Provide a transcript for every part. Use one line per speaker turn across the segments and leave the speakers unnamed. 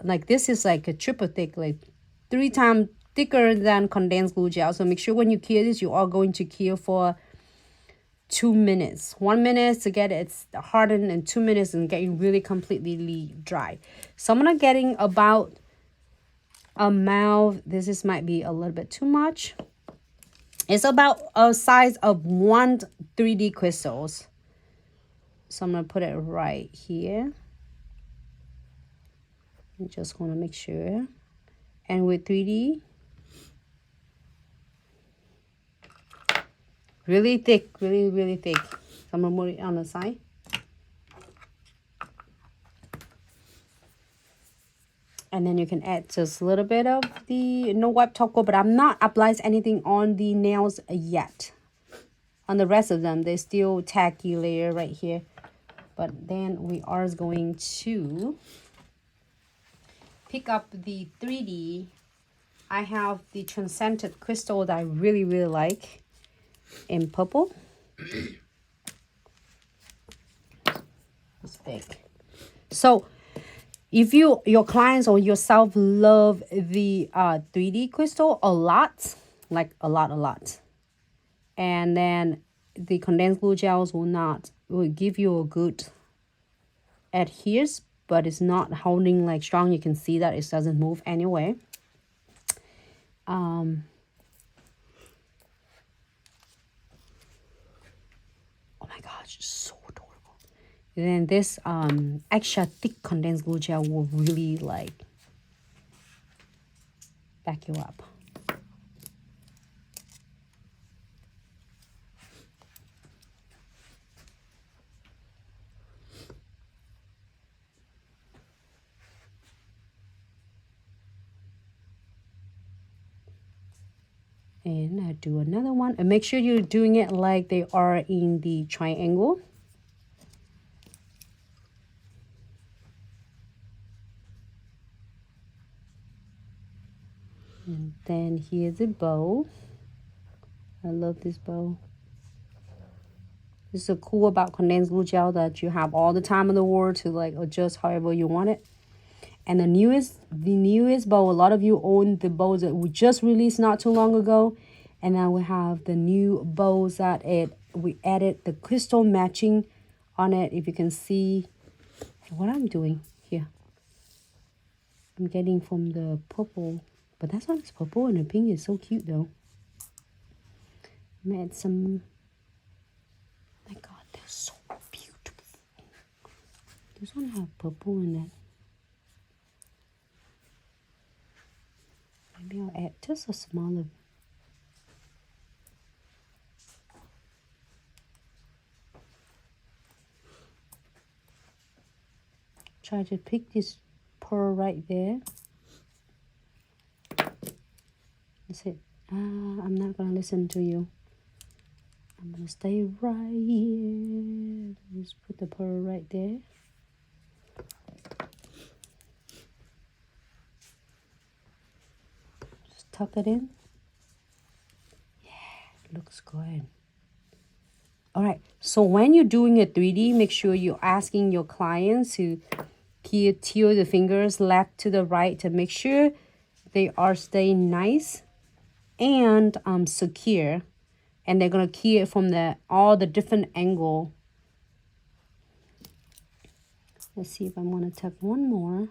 like this is like a triple thick, like 3 times thicker than condensed glue gel. So make sure when you cure this, you are going to cure for 2 minutes. 1 minute to get it hardened, and 2 minutes and getting really completely dry. So I'm gonna getting about a mouth. This is might be a little bit too much. It's about a size of 1 3D crystals. So I'm gonna put it right here. I'm just gonna make sure. And with 3D, really thick, really thick. So I'm gonna put it on the side. And then you can add just a little bit of the no wipe top coat, but I'm not applying anything on the nails yet. On the rest of them, there's still tacky layer right here. But then we are going to pick up the 3D. I have the transcendent crystal that I really like in purple. It's thick. So if your clients or yourself love the 3D crystal a lot, like a lot, and then the condensed glue gels will give you a good adheres, but it's not holding like strong. You can see that it doesn't move anyway. Oh my gosh, so adorable. And then this extra thick condensed glue gel will really like back you up. And I do another one, and make sure you're doing it like they are in the triangle. And then here's a bow. I love this bow. This is so cool about condensed glue gel that you have all the time in the world to like adjust however you want it. And the newest bow, a lot of you own the bows that we just released not too long ago. And now we have the new bows that we added the crystal matching on it. If you can see what I'm doing here. I'm getting from the purple, but that's not purple, and the pink is so cute though. I'm gonna add some. My God, they're so beautiful. This one have purple in it. Maybe I'll add just a smaller. Try to pick this pearl right there. That's it. I'm not gonna listen to you. I'm gonna stay right here. Just put the pearl right there. Just tuck it in. Yeah, it looks good. All right, so when you're doing a 3D, make sure you're asking your clients to tilt the fingers left to the right to make sure they are staying nice and secure. And they're gonna key it from all the different angle. Let's see if I want to tuck one more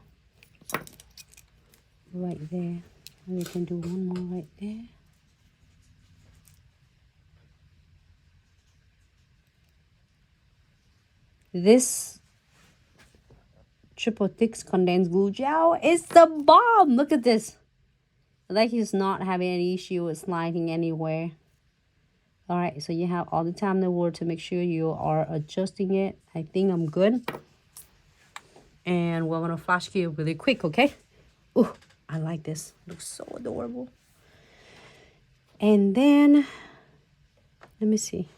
right there. We can do one more right there. This triple thick condensed glue gel is the bomb. Look at this. Like he's not having any issue with sliding anywhere. All right, so you have all the time in the world to make sure you are adjusting it. I think I'm good. And we're gonna flash cure really quick, okay? Ooh, I like this. Looks so adorable. And then let me see.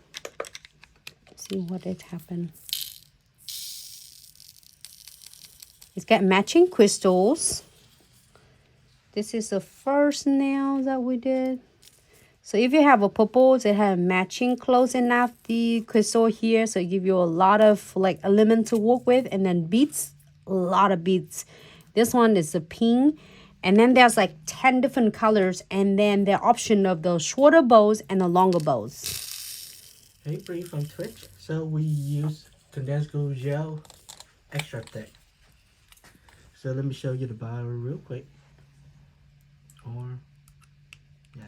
See what it happened. It's got matching crystals. This is the first nail that we did. So if you have a purple, it has matching close enough the crystal here, so it give you a lot of like element to work with, and then beads, a lot of beads. This one is the pink. And then there's like 10 different colors. And then the option of the shorter bows and the longer bows.
Hey, Bree from Twitch. So we use condensed glue gel extra thick. So let me show you the bottle real quick. Or, yeah.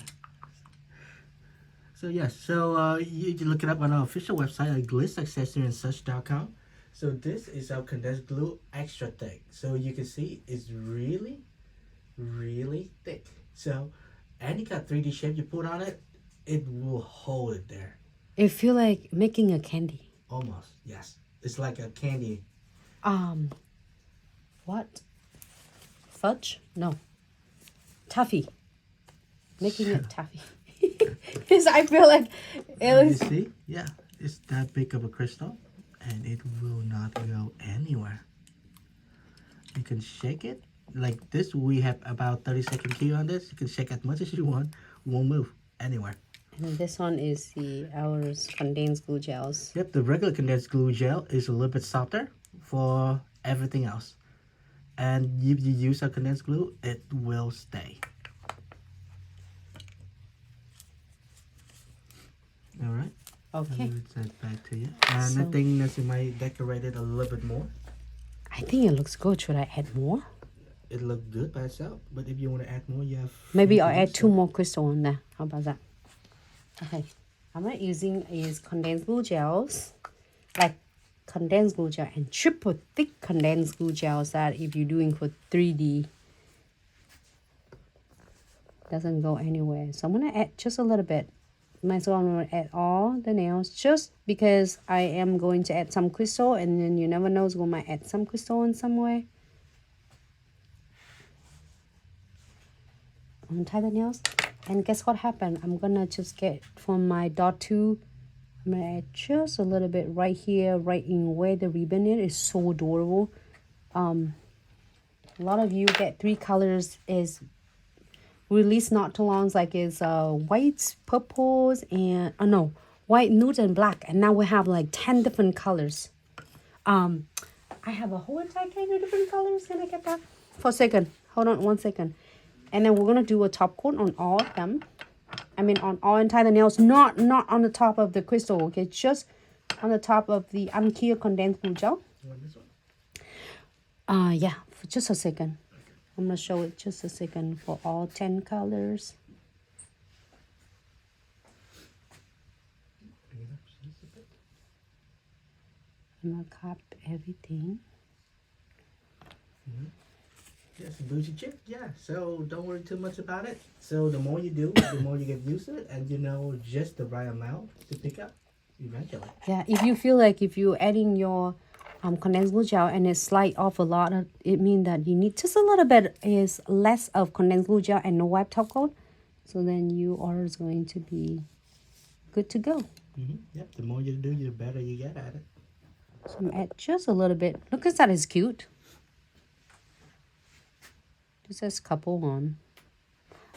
So yes, so you can look it up on our official website at glitzaccessoryandsuch.com. So this is our condensed glue extra thick. So you can see it's really, really thick. So any kind of 3D shape you put on it, it will hold it there.
It feel like making a candy.
Almost, yes. It's like a candy.
What? Fudge? No. Toffee. Making it toffee. Because I feel like it was...
You see? Yeah, it's that big of a crystal, and it will not go anywhere. You can shake it. Like this, we have about 30-second key on this. You can shake as much as you want. Won't move anywhere.
And then this one is our condensed glue gels.
Yep, the regular condensed glue gel is a little bit softer for everything else. And if you use a condensed glue, it will stay. All right.
Okay.
I'll send it back to you. And I think that you might decorate it a little bit more.
I think it looks good. Should I add more?
It looks good by itself, but if you want to add more, you have...
Maybe I'll add 2 more crystal on there. How about that? Okay. I'm not using is condensed glue gels. Like condensed glue gel and triple thick condensed glue gels that if you're doing for 3D doesn't go anywhere. So I'm going to add just a little bit. Might as well I'm going to add all the nails just because I am going to add some crystal, and then you never know, we might add some crystal in some way. Untie the nails, and guess what happened? I'm going to just get from my dot 2, I'm going to add just a little bit right here, right in where the ribbon is. It's so adorable. A lot of you get 3 colors is released not too long, like is whites, purples, and no, white, nude, and black. And now we have like 10 different colors. I have a whole entire can of different colors. Can I get that for a second? Hold on 1 second. And then we're gonna do a top coat on all of them. I mean on all entire nails, not on the top of the crystal, okay? Just on the top of the unclear condensed glue gel. Yeah, for just a second. I'm going to show it just a second for all 10 colors. I'm going to cop everything.
Yes, bougie chip, yeah. So don't worry too much about it. So the more you do, the more you get used to it, and you know just the right amount to pick up eventually.
Yeah, if you feel like if you're adding your condensed glue gel and it's slide off a lot, it means that you need just a little bit is less of condensed glue gel and no wipe top coat. So then you are going to be good to go.
Yep, the more you do, the better you get at it.
So I'm add just a little bit. Look at that, is cute. Just a couple on.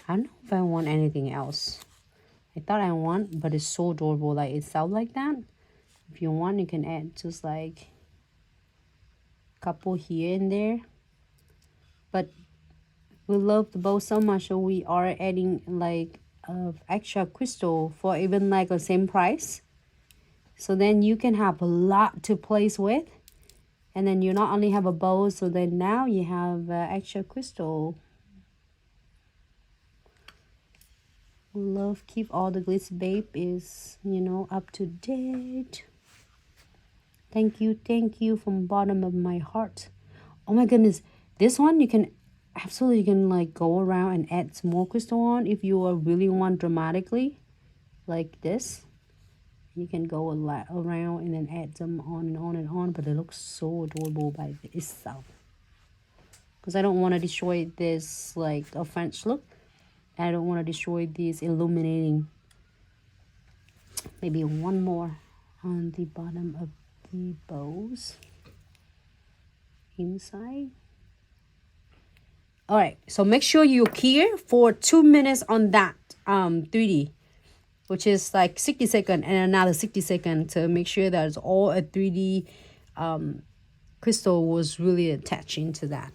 I don't know if I want anything else. I thought I want, but it's so adorable. Like it's out like that. If you want, you can add just like couple here and there, but we love the bow so much, so we are adding like extra crystal for even like the same price. So then you can have a lot to place with, and then you not only have a bow, so then now you have extra crystal. We love keep all the glitz babe is, you know, up to date. Thank you from bottom of my heart. Oh my goodness, this one you can absolutely, you can like go around and add some more crystal on if you really want dramatically, like this. You can go a lot around and then add them on and on and on, but it looks so adorable by itself. Because I don't want to destroy this like a French look. I don't want to destroy this illuminating. Maybe one more on the bottom of the bows inside. All right, so make sure you're here for 2 minutes on that 3D, which is like 60 seconds and another 60 seconds to make sure that it's all a 3D crystal was really attaching to that.